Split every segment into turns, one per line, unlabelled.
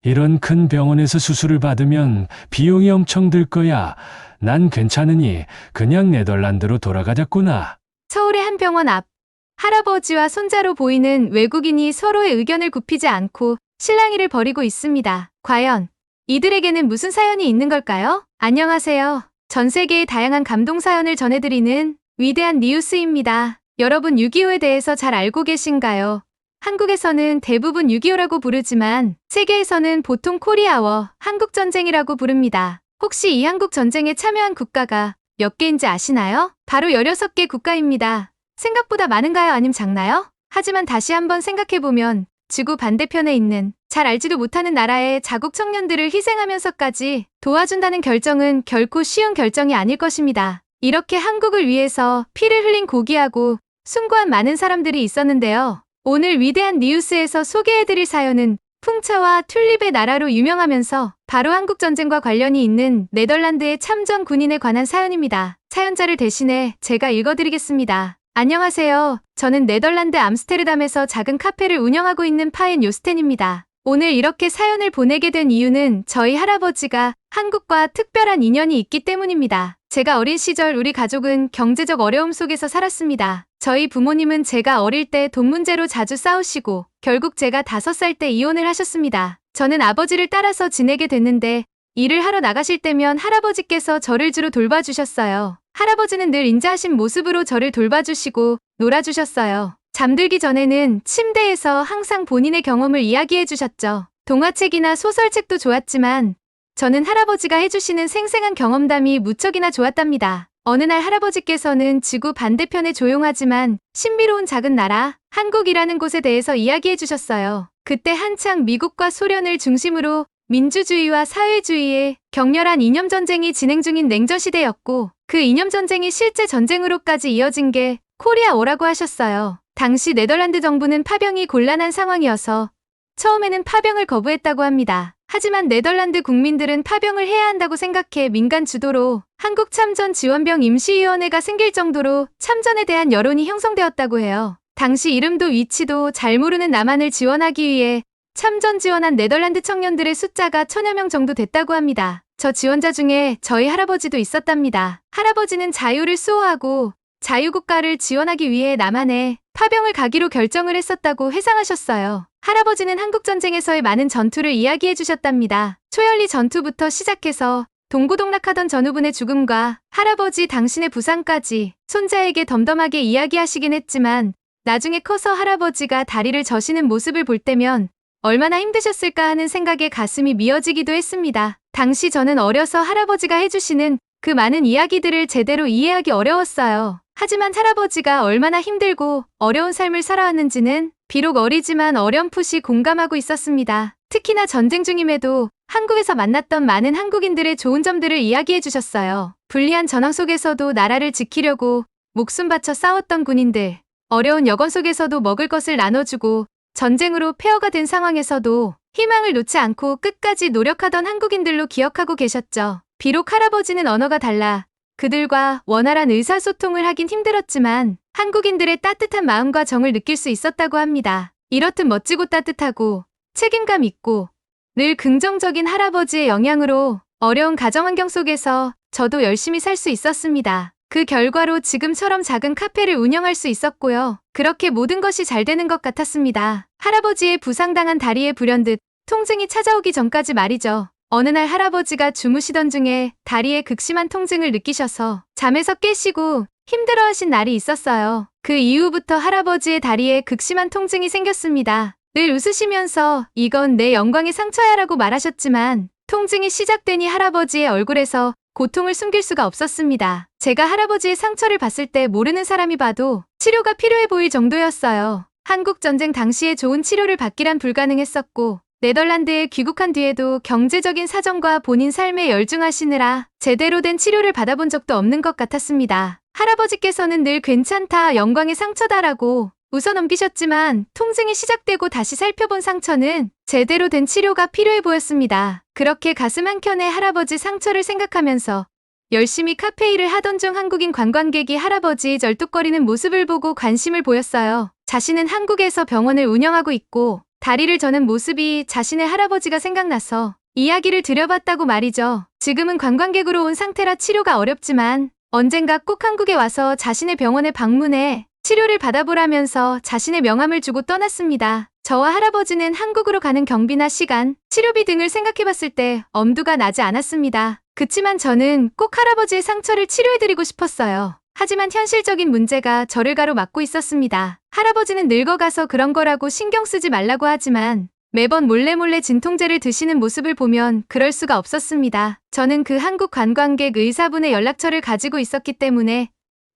이런 큰 병원에서 수술을 받으면 비용이 엄청 들 거야. 난 괜찮으니 그냥 네덜란드로 돌아가자꾸나.
서울의 한 병원 앞. 할아버지와 손자로 보이는 외국인이 서로의 의견을 굽히지 않고 실랑이를 벌이고 있습니다. 과연 이들에게는 무슨 사연이 있는 걸까요? 안녕하세요. 전 세계의 다양한 감동 사연을 전해드리는 위대한 뉴스입니다. 여러분 6.25에 대해서 잘 알고 계신가요? 한국에서는 대부분 6.25라고 부르지만 세계에서는 보통 코리아워 한국전쟁이라고 부릅니다. 혹시 이 한국전쟁에 참여한 국가가 몇 개인지 아시나요? 바로 16개 국가입니다. 생각보다 많은가요? 아님 작나요? 하지만 다시 한번 생각해보면 지구 반대편에 있는 잘 알지도 못하는 나라의 자국 청년들을 희생하면서까지 도와준다는 결정은 결코 쉬운 결정이 아닐 것입니다. 이렇게 한국을 위해서 피를 흘린 고귀하고 숭고한 많은 사람들이 있었는데요. 오늘 위대한 뉴스에서 소개해드릴 사연은 풍차와 튤립의 나라로 유명하면서 바로 한국전쟁과 관련이 있는 네덜란드의 참전 군인에 관한 사연입니다. 사연자를 대신해 제가 읽어드리겠습니다. 안녕하세요. 저는 네덜란드 암스테르담에서 작은 카페를 운영하고 있는 파인 요스텐입니다. 오늘 이렇게 사연을 보내게 된 이유는 저희 할아버지가 한국과 특별한 인연이 있기 때문입니다. 제가 어린 시절 우리 가족은 경제적 어려움 속에서 살았습니다. 저희 부모님은 제가 어릴 때 돈 문제로 자주 싸우시고 결국 제가 5살 때 이혼을 하셨습니다. 저는 아버지를 따라서 지내게 됐는데 일을 하러 나가실 때면 할아버지께서 저를 주로 돌봐주셨어요. 할아버지는 늘 인자하신 모습으로 저를 돌봐주시고 놀아주셨어요. 잠들기 전에는 침대에서 항상 본인의 경험을 이야기해 주셨죠. 동화책이나 소설책도 좋았지만 저는 할아버지가 해주시는 생생한 경험담이 무척이나 좋았답니다. 어느 날 할아버지께서는 지구 반대편의 조용하지만 신비로운 작은 나라, 한국이라는 곳에 대해서 이야기해 주셨어요. 그때 한창 미국과 소련을 중심으로 민주주의와 사회주의의 격렬한 이념전쟁이 진행 중인 냉전시대였고 그 이념전쟁이 실제 전쟁으로까지 이어진 게 코리아워라고 하셨어요. 당시 네덜란드 정부는 파병이 곤란한 상황이어서 처음에는 파병을 거부했다고 합니다. 하지만 네덜란드 국민들은 파병을 해야 한다고 생각해 민간 주도로 한국참전지원병 임시위원회가 생길 정도로 참전에 대한 여론이 형성되었다고 해요. 당시 이름도 위치도 잘 모르는 남한을 지원하기 위해 참전 지원한 네덜란드 청년들의 숫자가 1000여 명 정도 됐다고 합니다. 저 지원자 중에 저희 할아버지도 있었답니다. 할아버지는 자유를 수호하고 자유국가를 지원하기 위해 남한에 파병을 가기로 결정을 했었다고 회상하셨어요. 할아버지는 한국전쟁에서의 많은 전투를 이야기해 주셨답니다. 초열리 전투부터 시작해서 동고동락하던 전우분의 죽음과 할아버지 당신의 부상까지 손자에게 덤덤하게 이야기하시긴 했지만 나중에 커서 할아버지가 다리를 저시는 모습을 볼 때면 얼마나 힘드셨을까 하는 생각에 가슴이 미어지기도 했습니다. 당시 저는 어려서 할아버지가 해주시는 그 많은 이야기들을 제대로 이해하기 어려웠어요. 하지만 할아버지가 얼마나 힘들고 어려운 삶을 살아왔는지는 비록 어리지만 어렴풋이 공감하고 있었습니다. 특히나 전쟁 중임에도 한국에서 만났던 많은 한국인들의 좋은 점들을 이야기해 주셨어요. 불리한 전황 속에서도 나라를 지키려고 목숨 바쳐 싸웠던 군인들, 어려운 여건 속에서도 먹을 것을 나눠주고 전쟁으로 폐허가 된 상황에서도 희망을 놓지 않고 끝까지 노력하던 한국인들로 기억하고 계셨죠. 비록 할아버지는 언어가 달라 그들과 원활한 의사소통을 하긴 힘들었지만 한국인들의 따뜻한 마음과 정을 느낄 수 있었다고 합니다. 이렇듯 멋지고 따뜻하고 책임감 있고 늘 긍정적인 할아버지의 영향으로 어려운 가정환경 속에서 저도 열심히 살 수 있었습니다. 그 결과로 지금처럼 작은 카페를 운영할 수 있었고요. 그렇게 모든 것이 잘 되는 것 같았습니다. 할아버지의 부상당한 다리에 불현듯 통증이 찾아오기 전까지 말이죠. 어느 날 할아버지가 주무시던 중에 다리에 극심한 통증을 느끼셔서 잠에서 깨시고 힘들어하신 날이 있었어요. 그 이후부터 할아버지의 다리에 극심한 통증이 생겼습니다. 늘 웃으시면서 이건 내 영광의 상처야 라고 말하셨지만 통증이 시작되니 할아버지의 얼굴에서 고통을 숨길 수가 없었습니다. 제가 할아버지의 상처를 봤을 때 모르는 사람이 봐도 치료가 필요해 보일 정도였어요. 한국전쟁 당시에 좋은 치료를 받기란 불가능했었고 네덜란드에 귀국한 뒤에도 경제적인 사정과 본인 삶에 열중하시느라 제대로 된 치료를 받아본 적도 없는 것 같았습니다. 할아버지께서는 늘 괜찮다, 영광의 상처다라고 웃어 넘기셨지만 통증이 시작되고 다시 살펴본 상처는 제대로 된 치료가 필요해 보였습니다. 그렇게 가슴 한켠에 할아버지 상처를 생각하면서 열심히 카페 일을 하던 중 한국인 관광객이 할아버지의 절뚝거리는 모습을 보고 관심을 보였어요. 자신은 한국에서 병원을 운영하고 있고 다리를 저는 모습이 자신의 할아버지가 생각나서 이야기를 드려봤다고 말이죠. 지금은 관광객으로 온 상태라 치료가 어렵지만 언젠가 꼭 한국에 와서 자신의 병원에 방문해 치료를 받아보라면서 자신의 명함을 주고 떠났습니다. 저와 할아버지는 한국으로 가는 경비나 시간, 치료비 등을 생각해봤을 때 엄두가 나지 않았습니다. 그치만 저는 꼭 할아버지의 상처를 치료해드리고 싶었어요. 하지만 현실적인 문제가 저를 가로막고 있었습니다. 할아버지는 늙어가서 그런 거라고 신경 쓰지 말라고 하지만 매번 몰래 진통제를 드시는 모습을 보면 그럴 수가 없었습니다. 저는 그 한국 관광객 의사분의 연락처를 가지고 있었기 때문에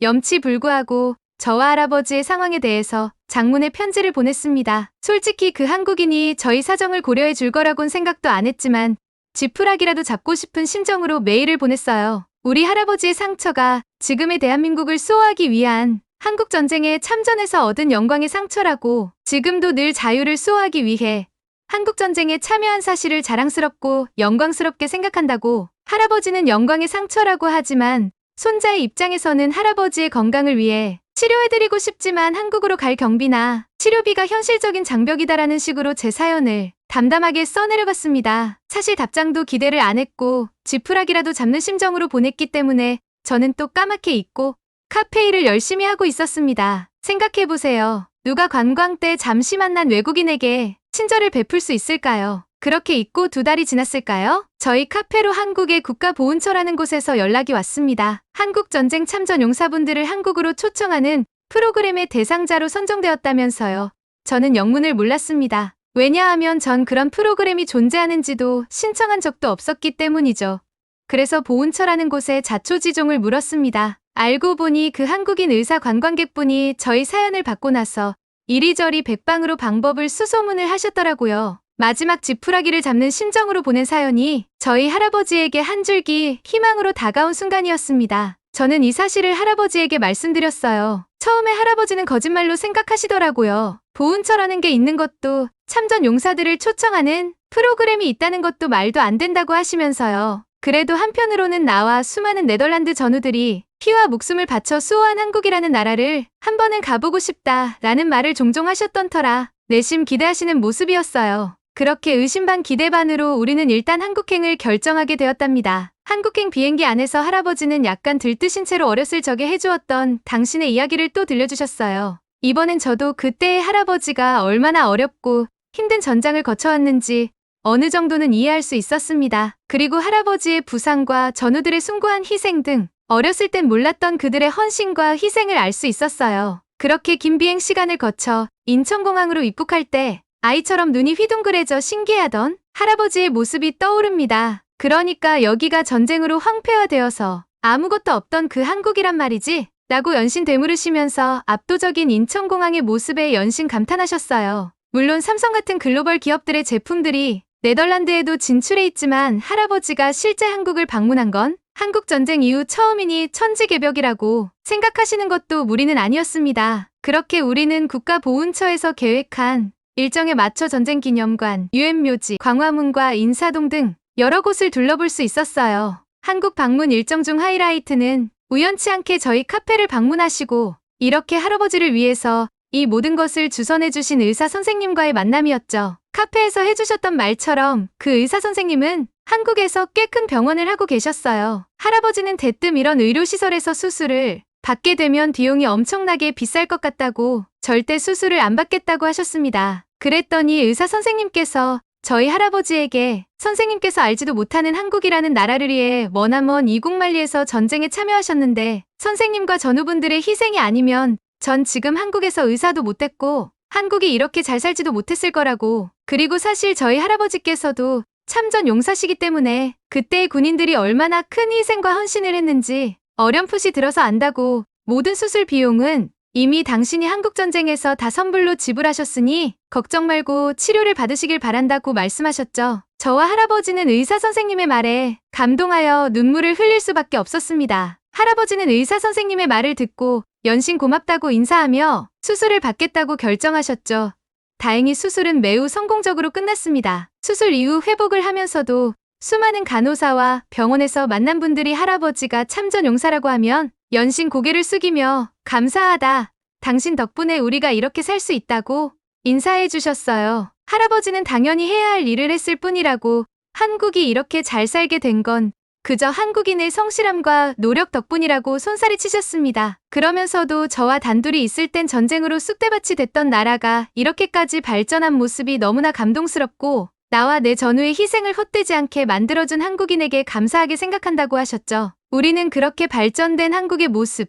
염치불구하고 저와 할아버지의 상황에 대해서 장문의 편지를 보냈습니다. 솔직히 그 한국인이 저희 사정을 고려해 줄 거라곤 생각도 안 했지만 지푸라기라도 잡고 싶은 심정으로 메일을 보냈어요. 우리 할아버지의 상처가 지금의 대한민국을 수호하기 위한 한국전쟁에 참전해서 얻은 영광의 상처라고 지금도 늘 자유를 수호하기 위해 한국전쟁에 참여한 사실을 자랑스럽고 영광스럽게 생각한다고. 할아버지는 영광의 상처라고 하지만 손자의 입장에서는 할아버지의 건강을 위해 치료해드리고 싶지만 한국으로 갈 경비나 치료비가 현실적인 장벽이다라는 식으로 제 사연을 담담하게 써내려갔습니다. 사실 답장도 기대를 안 했고 지푸라기라도 잡는 심정으로 보냈기 때문에 저는 또 까맣게 잊고 카페 일을 열심히 하고 있었습니다. 생각해보세요. 누가 관광 때 잠시 만난 외국인에게 친절을 베풀 수 있을까요? 그렇게 잊고 2달이 지났을까요? 저희 카페로 한국의 국가보훈처라는 곳에서 연락이 왔습니다. 한국전쟁 참전 용사분들을 한국으로 초청하는 프로그램의 대상자로 선정되었다면서요. 저는 영문을 몰랐습니다. 왜냐하면 전 그런 프로그램이 존재하는지도 신청한 적도 없었기 때문이죠. 그래서 보훈처라는 곳에 자초지종을 물었습니다. 알고 보니 그 한국인 의사 관광객분이 저희 사연을 받고 나서 이리저리 백방으로 방법을 수소문을 하셨더라고요. 마지막 지푸라기를 잡는 심정으로 보낸 사연이 저희 할아버지에게 한 줄기 희망으로 다가온 순간이었습니다. 저는 이 사실을 할아버지에게 말씀드렸어요. 처음에 할아버지는 거짓말로 생각하시더라고요. 보훈처라는 게 있는 것도 참전 용사들을 초청하는 프로그램이 있다는 것도 말도 안 된다고 하시면서요. 그래도 한편으로는 나와 수많은 네덜란드 전우들이 피와 목숨을 바쳐 수호한 한국이라는 나라를 한 번은 가보고 싶다라는 말을 종종 하셨던 터라 내심 기대하시는 모습이었어요. 그렇게 의심 반 기대 반으로 우리는 일단 한국행을 결정하게 되었답니다. 한국행 비행기 안에서 할아버지는 약간 들뜨신 채로 어렸을 적에 해주었던 당신의 이야기를 또 들려주셨어요. 이번엔 저도 그때의 할아버지가 얼마나 어렵고 힘든 전장을 거쳐왔는지 어느 정도는 이해할 수 있었습니다. 그리고 할아버지의 부상과 전우들의 숭고한 희생 등 어렸을 땐 몰랐던 그들의 헌신과 희생을 알 수 있었어요. 그렇게 긴 비행 시간을 거쳐 인천공항으로 입국할 때 아이처럼 눈이 휘둥그레져 신기해하던 할아버지의 모습이 떠오릅니다. 그러니까 여기가 전쟁으로 황폐화되어서 아무것도 없던 그 한국이란 말이지? 라고 연신 되물으시면서 압도적인 인천공항의 모습에 연신 감탄하셨어요. 물론 삼성 같은 글로벌 기업들의 제품들이 네덜란드에도 진출해 있지만 할아버지가 실제 한국을 방문한 건 한국전쟁 이후 처음이니 천지개벽이라고 생각하시는 것도 무리는 아니었습니다. 그렇게 우리는 국가보훈처에서 계획한 일정에 맞춰 전쟁기념관, 유엔묘지, 광화문과 인사동 등 여러 곳을 둘러볼 수 있었어요. 한국 방문 일정 중 하이라이트는 우연치 않게 저희 카페를 방문하시고 이렇게 할아버지를 위해서 이 모든 것을 주선해주신 의사 선생님과의 만남이었죠. 카페에서 해주셨던 말처럼 그 의사 선생님은 한국에서 꽤 큰 병원을 하고 계셨어요. 할아버지는 대뜸 이런 의료시설에서 수술을 받게 되면 비용이 엄청나게 비쌀 것 같다고 절대 수술을 안 받겠다고 하셨습니다. 그랬더니 의사 선생님께서 저희 할아버지에게 선생님께서 알지도 못하는 한국이라는 나라를 위해 머나먼 이국만리에서 전쟁에 참여하셨는데 선생님과 전우분들의 희생이 아니면 전 지금 한국에서 의사도 못했고 한국이 이렇게 잘 살지도 못했을 거라고. 그리고 사실 저희 할아버지께서도 참전 용사시기 때문에 그때의 군인들이 얼마나 큰 희생과 헌신을 했는지 어렴풋이 들어서 안다고. 모든 수술 비용은 이미 당신이 한국전쟁에서 다 선불로 지불하셨으니 걱정 말고 치료를 받으시길 바란다고 말씀하셨죠. 저와 할아버지는 의사 선생님의 말에 감동하여 눈물을 흘릴 수밖에 없었습니다. 할아버지는 의사 선생님의 말을 듣고 연신 고맙다고 인사하며 수술을 받겠다고 결정하셨죠. 다행히 수술은 매우 성공적으로 끝났습니다. 수술 이후 회복을 하면서도 수많은 간호사와 병원에서 만난 분들이 할아버지가 참전 용사라고 하면 연신 고개를 숙이며 감사하다. 당신 덕분에 우리가 이렇게 살 수 있다고 인사해 주셨어요. 할아버지는 당연히 해야 할 일을 했을 뿐이라고 한국이 이렇게 잘 살게 된 건 그저 한국인의 성실함과 노력 덕분이라고 손살이 치셨습니다. 그러면서도 저와 단둘이 있을 땐 전쟁으로 쑥대밭이 됐던 나라가 이렇게까지 발전한 모습이 너무나 감동스럽고 나와 내 전우의 희생을 헛되지 않게 만들어준 한국인에게 감사하게 생각한다고 하셨죠. 우리는 그렇게 발전된 한국의 모습,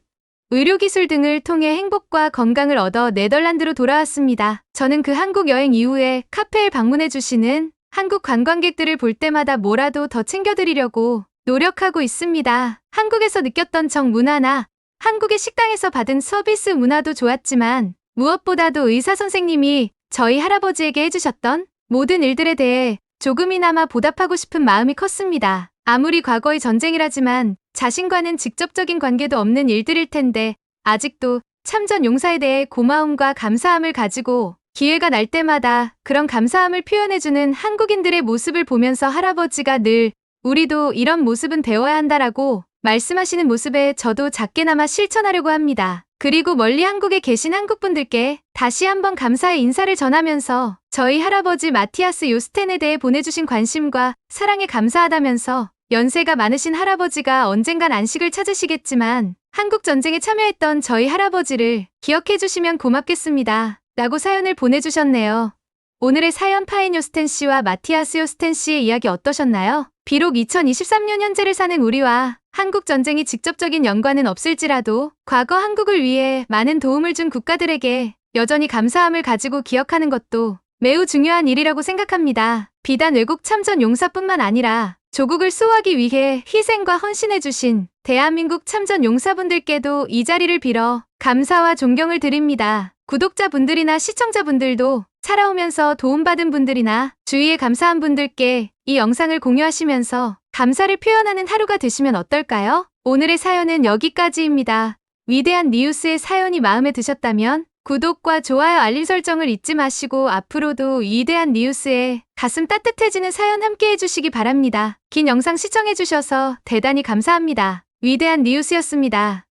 의료기술 등을 통해 행복과 건강을 얻어 네덜란드로 돌아왔습니다. 저는 그 한국 여행 이후에 카페에 방문해 주시는 한국 관광객들을 볼 때마다 뭐라도 더 챙겨드리려고 노력하고 있습니다. 한국에서 느꼈던 정문화나 한국의 식당에서 받은 서비스 문화도 좋았지만 무엇보다도 의사 선생님이 저희 할아버지에게 해주셨던 모든 일들에 대해 조금이나마 보답하고 싶은 마음이 컸습니다. 아무리 과거의 전쟁이라지만 자신과는 직접적인 관계도 없는 일들일 텐데 아직도 참전 용사에 대해 고마움과 감사함을 가지고 기회가 날 때마다 그런 감사함을 표현해주는 한국인들의 모습을 보면서 할아버지가 늘 우리도 이런 모습은 배워야 한다라고 말씀하시는 모습에 저도 작게나마 실천하려고 합니다. 그리고 멀리 한국에 계신 한국분들께 다시 한번 감사의 인사를 전하면서 저희 할아버지 마티아스 요스텐에 대해 보내주신 관심과 사랑에 감사하다면서 연세가 많으신 할아버지가 언젠간 안식을 찾으시겠지만 한국 전쟁에 참여했던 저희 할아버지를 기억해 주시면 고맙겠습니다. 라고 사연을 보내주셨네요. 오늘의 사연 파인 요스텐 씨와 마티아스 요스텐 씨의 이야기 어떠셨나요? 비록 2023년 현재를 사는 우리와 한국 전쟁이 직접적인 연관은 없을지라도 과거 한국을 위해 많은 도움을 준 국가들에게 여전히 감사함을 가지고 기억하는 것도 매우 중요한 일이라고 생각합니다. 비단 외국 참전 용사뿐만 아니라 조국을 수호하기 위해 희생과 헌신해주신 대한민국 참전 용사분들께도 이 자리를 빌어 감사와 존경을 드립니다. 구독자분들이나 시청자분들도 살아오면서 도움받은 분들이나 주위에 감사한 분들께 이 영상을 공유하시면서 감사를 표현하는 하루가 되시면 어떨까요? 오늘의 사연은 여기까지입니다. 위대한 니우스의 사연이 마음에 드셨다면 구독과 좋아요 알림 설정을 잊지 마시고 앞으로도 위대한 니우스에 가슴 따뜻해지는 사연 함께 해주시기 바랍니다. 긴 영상 시청해주셔서 대단히 감사합니다. 위대한 니우스였습니다.